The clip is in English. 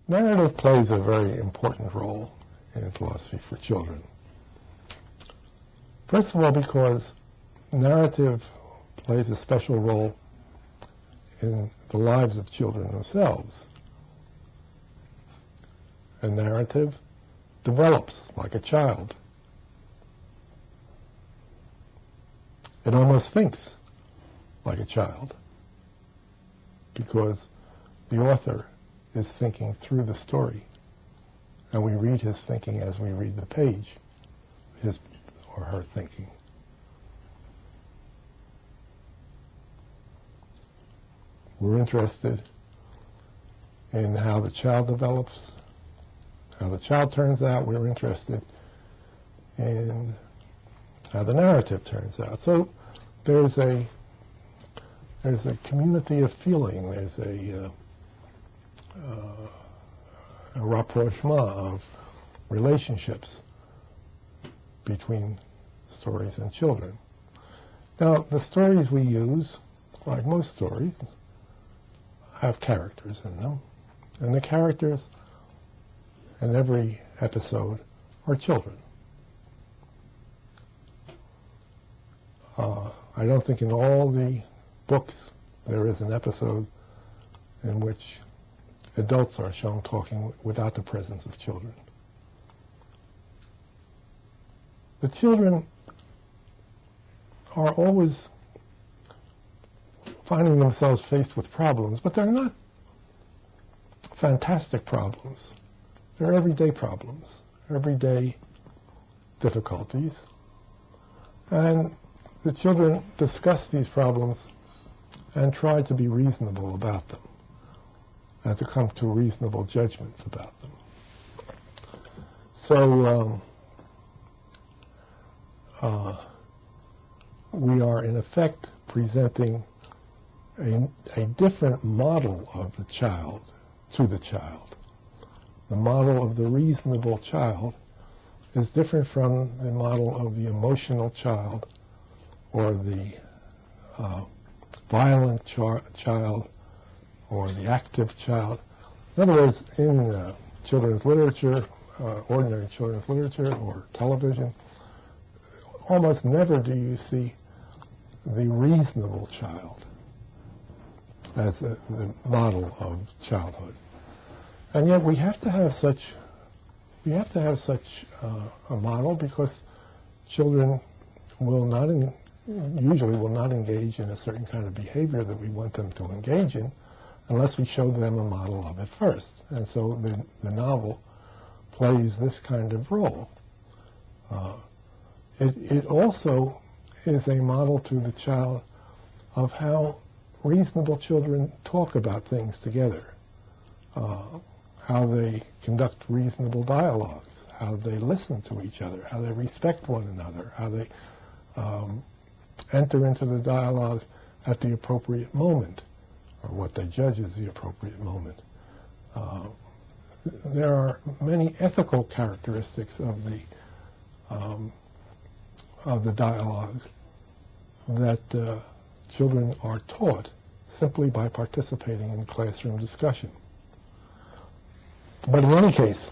Narrative plays a very important role in philosophy for children. First of all, because narrative plays a special role in the lives of children themselves. A narrative develops like a child. It almost thinks like a child because the author is thinking through the story, and we read his thinking as we read the page, his or her thinking. We're interested in how the child develops, how the child turns out. We're interested in how the narrative turns out. So there's a community of feeling. There's a rapprochement of relationships between stories and children. Now, the stories we use, like most stories, have characters in them, and the characters in every episode are children. I don't think in all the books there is an episode in which adults are shown talking without the presence of children. The children are always finding themselves faced with problems, but they're not fantastic problems. They're everyday problems, everyday difficulties. And the children discuss these problems and try to be reasonable about them and to come to reasonable judgments about them. So we are in effect presenting a different model of the child to the child. The model of the reasonable child is different from the model of the emotional child or the violent child or the active child. In other words, in children's literature, ordinary children's literature or television, almost never do you see the reasonable child as the model of childhood. And yet we have to have such a model because children usually will not engage in a certain kind of behavior that we want them to engage in unless we show them a model of it first. And so the novel plays this kind of role. It also is a model to the child of how reasonable children talk about things together, how they conduct reasonable dialogues, how they listen to each other, how they respect one another, how they enter into the dialogue at the appropriate moment, or what they judge as the appropriate moment. There are many ethical characteristics of the dialogue that children are taught simply by participating in classroom discussion. But in any case,